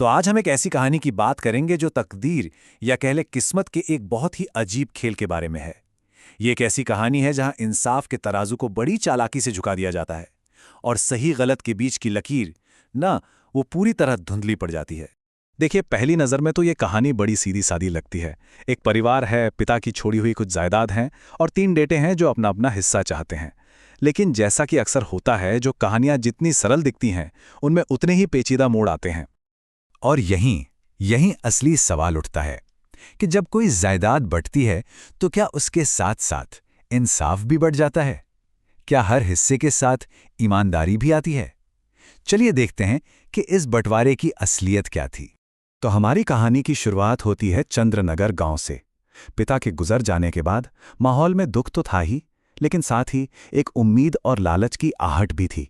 तो आज हम एक ऐसी कहानी की बात करेंगे जो तकदीर या कह ले किस्मत के एक बहुत ही अजीब खेल के बारे में है। ये एक ऐसी कहानी है जहां इंसाफ के तराजू को बड़ी चालाकी से झुका दिया जाता है और सही गलत के बीच की लकीर ना वो पूरी तरह धुंधली पड़ जाती है। देखिए, पहली नज़र में तो ये कहानी बड़ी सीधी सादी लगती है। एक परिवार है, पिता की छोड़ी हुई कुछ जायदाद हैं और 3 बेटे हैं जो अपना अपना हिस्सा चाहते हैं। लेकिन जैसा कि अक्सर होता है, जो कहानियां जितनी सरल दिखती हैं उनमें उतने ही पेचीदा मोड़ आते हैं। और यहीं यहीं असली सवाल उठता है कि जब कोई जायदाद बढ़ती है तो क्या उसके साथ साथ इंसाफ भी बढ़ जाता है? क्या हर हिस्से के साथ ईमानदारी भी आती है? चलिए देखते हैं कि इस बंटवारे की असलियत क्या थी। तो हमारी कहानी की शुरुआत होती है चंद्रनगर गांव से। पिता के गुजर जाने के बाद माहौल में दुख तो था ही, लेकिन साथ ही एक उम्मीद और लालच की आहट भी थी,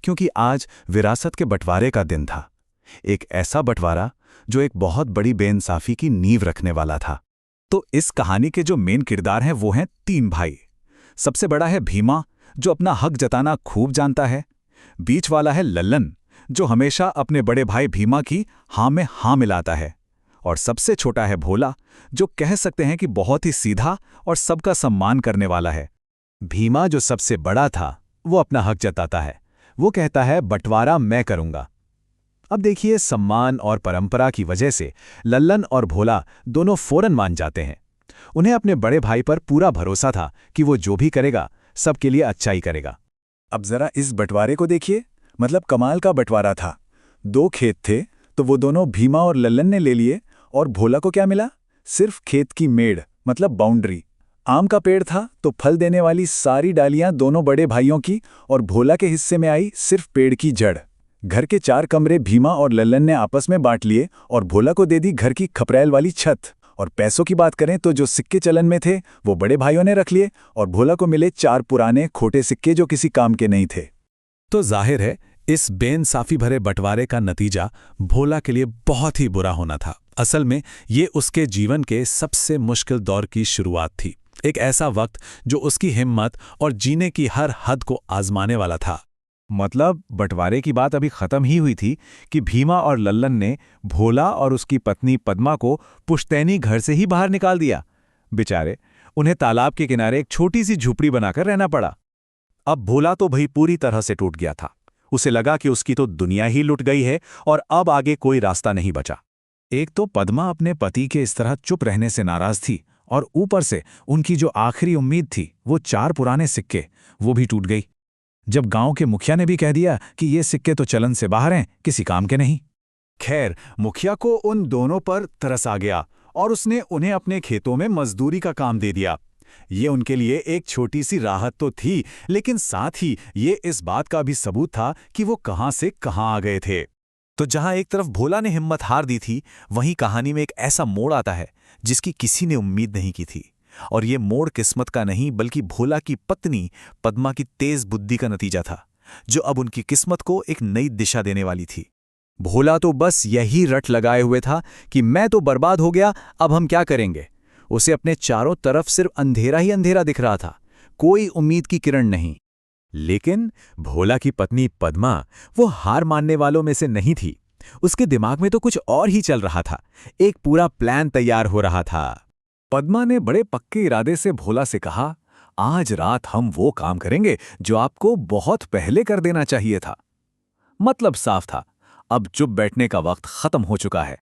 क्योंकि आज विरासत के बंटवारे का दिन था। एक ऐसा बंटवारा जो एक बहुत बड़ी बेइंसाफी की नींव रखने वाला था। तो इस कहानी के जो मेन किरदार हैं वो हैं 3 भाई। सबसे बड़ा है भीमा, जो अपना हक जताना खूब जानता है। बीच वाला है लल्लन, जो हमेशा अपने बड़े भाई भीमा की हाँ में हाँ मिलाता है। और सबसे छोटा है भोला, जो कह सकते हैं कि बहुत ही सीधा और सबका सम्मान करने वाला है। भीमा, जो सबसे बड़ा था, वो अपना हक जताता है। वो कहता है, बंटवारा मैं करूंगा। अब देखिए, सम्मान और परंपरा की वजह से लल्लन और भोला दोनों फौरन मान जाते हैं। उन्हें अपने बड़े भाई पर पूरा भरोसा था कि वो जो भी करेगा सबके लिए अच्छा ही करेगा। अब जरा इस बंटवारे को देखिए, मतलब कमाल का बंटवारा था। 2 खेत थे तो वो दोनों भीमा और लल्लन ने ले लिए, और भोला को क्या मिला? सिर्फ खेत की मेड़, मतलब बाउंड्री। आम का पेड़ था तो फल देने वाली सारी डालियां दोनों बड़े भाइयों की, और भोला के हिस्से में आई सिर्फ पेड़ की जड़। घर के 4 कमरे भीमा और लल्लन ने आपस में बांट लिए, और भोला को दे दी घर की खपरैल वाली छत। और पैसों की बात करें तो जो सिक्के चलन में थे वो बड़े भाइयों ने रख लिए, और भोला को मिले 4 पुराने खोटे सिक्के जो किसी काम के नहीं थे। तो जाहिर है, इस बेइंसाफी भरे बंटवारे का नतीजा भोला के लिए बहुत ही बुरा होना था। असल में ये उसके जीवन के सबसे मुश्किल दौर की शुरुआत थी। एक ऐसा वक्त जो उसकी हिम्मत और जीने की हर हद को आजमाने वाला था। मतलब बंटवारे की बात अभी खत्म ही हुई थी कि भीमा और लल्लन ने भोला और उसकी पत्नी पद्मा को पुश्तैनी घर से ही बाहर निकाल दिया। बेचारे, उन्हें तालाब के किनारे एक छोटी सी झुपड़ी बनाकर रहना पड़ा। अब भोला तो भाई पूरी तरह से टूट गया था। उसे लगा कि उसकी तो दुनिया ही लुट गई है और अब आगे कोई रास्ता नहीं बचा। एक तो पद्मा अपने पति के इस तरह चुप रहने से नाराज थी, और ऊपर से उनकी जो आखिरी उम्मीद थी, वो 4 पुराने सिक्के, वो भी टूट गई। जब गांव के मुखिया ने भी कह दिया कि ये सिक्के तो चलन से बाहर हैं, किसी काम के नहीं। खैर, मुखिया को उन दोनों पर तरस आ गया और उसने उन्हें अपने खेतों में मजदूरी का काम दे दिया। ये उनके लिए एक छोटी सी राहत तो थी, लेकिन साथ ही ये इस बात का भी सबूत था कि वो कहां से कहां आ गए थे। तो जहां एक तरफ भोला ने हिम्मत हार दी थी, वहीं कहानी में एक ऐसा मोड़ आता है जिसकी किसी ने उम्मीद नहीं की थी। और ये मोड़ किस्मत का नहीं, बल्कि भोला की पत्नी पद्मा की तेज बुद्धि का नतीजा था, जो अब उनकी किस्मत को एक नई दिशा देने वाली थी। भोला तो बस यही रट लगाए हुए था कि मैं तो बर्बाद हो गया, अब हम क्या करेंगे। उसे अपने चारों तरफ सिर्फ अंधेरा ही अंधेरा दिख रहा था, कोई उम्मीद की किरण नहीं। लेकिन भोला की पत्नी पद्मा, वो हार मानने वालों में से नहीं थी। उसके दिमाग में तो कुछ और ही चल रहा था। एक पूरा प्लान तैयार हो रहा था। पद्मा ने बड़े पक्के इरादे से भोला से कहा, आज रात हम वो काम करेंगे जो आपको बहुत पहले कर देना चाहिए था। मतलब साफ था, अब चुप बैठने का वक्त खत्म हो चुका है।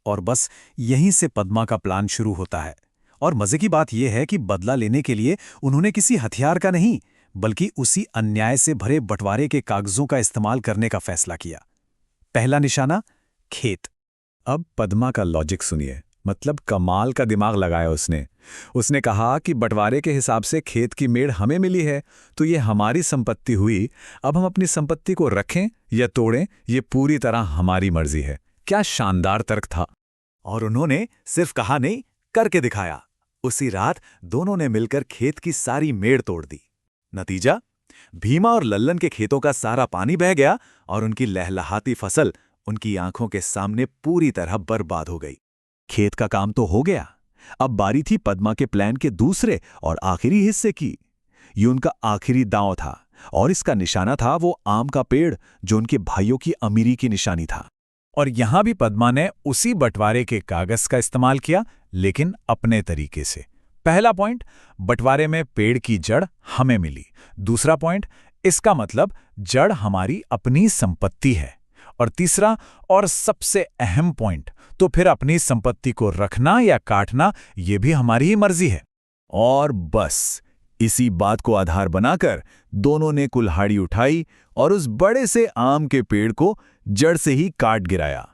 और बस यहीं से पद्मा का प्लान शुरू होता है। और मजे की बात यह है कि बदला लेने के लिए उन्होंने किसी हथियार का नहीं, बल्कि उसी अन्याय से भरे बंटवारे के कागजों का इस्तेमाल करने का फैसला किया। पहला निशाना, खेत। अब पद्मा का लॉजिक सुनिए, मतलब कमाल का दिमाग लगाया उसने। उसने कहा कि बंटवारे के हिसाब से खेत की मेड़ हमें मिली है, तो ये हमारी संपत्ति हुई। अब हम अपनी संपत्ति को रखें या तोड़ें, ये पूरी तरह हमारी मर्जी है। क्या शानदार तर्क था। और उन्होंने सिर्फ कहा नहीं, करके दिखाया। उसी रात दोनों ने मिलकर खेत की सारी मेड़ तोड़ दी। नतीजा, भीमा और लल्लन के खेतों का सारा पानी बह गया और उनकी लहलहाती फसल उनकी आंखों के सामने पूरी तरह बर्बाद हो गई। खेत का काम तो हो गया, अब बारी थी पद्मा के प्लान के दूसरे और आखिरी हिस्से की। ये उनका आखिरी दांव था, और इसका निशाना था वो आम का पेड़ जो उनके भाइयों की अमीरी की निशानी था। और यहां भी पद्मा ने उसी बंटवारे के कागज का इस्तेमाल किया, लेकिन अपने तरीके से। पहला पॉइंट, बंटवारे में पेड़ की जड़ हमें मिली। दूसरा पॉइंट, इसका मतलब जड़ हमारी अपनी संपत्ति है। और तीसरा और सबसे अहम पॉइंट, तो फिर अपनी संपत्ति को रखना या काटना ये भी हमारी ही मर्जी है। और बस इसी बात को आधार बनाकर दोनों ने कुल्हाड़ी उठाई और उस बड़े से आम के पेड़ को जड़ से ही काट गिराया।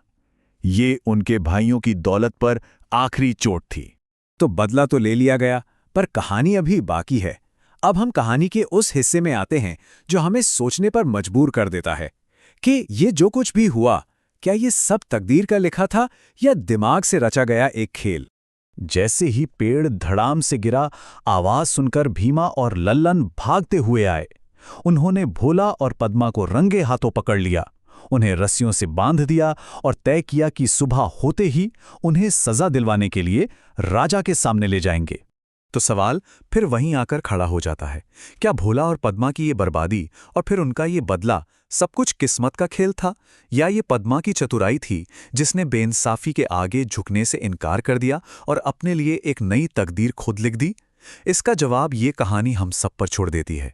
ये उनके भाइयों की दौलत पर आखिरी चोट थी। तो बदला तो ले लिया गया, पर कहानी अभी बाकी है। अब हम कहानी के उस हिस्से में आते हैं जो हमें सोचने पर मजबूर कर देता है कि ये जो कुछ भी हुआ, क्या ये सब तकदीर का लिखा था या दिमाग से रचा गया एक खेल। जैसे ही पेड़ धड़ाम से गिरा, आवाज सुनकर भीमा और लल्लन भागते हुए आए। उन्होंने भोला और पद्मा को रंगे हाथों पकड़ लिया, उन्हें रस्सियों से बांध दिया और तय किया कि सुबह होते ही उन्हें सजा दिलवाने के लिए राजा के सामने ले जाएंगे। तो सवाल फिर वहीं आकर खड़ा हो जाता है, क्या भोला और पद्मा की ये बर्बादी और फिर उनका ये बदला सब कुछ किस्मत का खेल था, या ये पद्मा की चतुराई थी जिसने बेइंसाफी के आगे झुकने से इनकार कर दिया और अपने लिए एक नई तकदीर खुद लिख दी? इसका जवाब ये कहानी हम सब पर छोड़ देती है।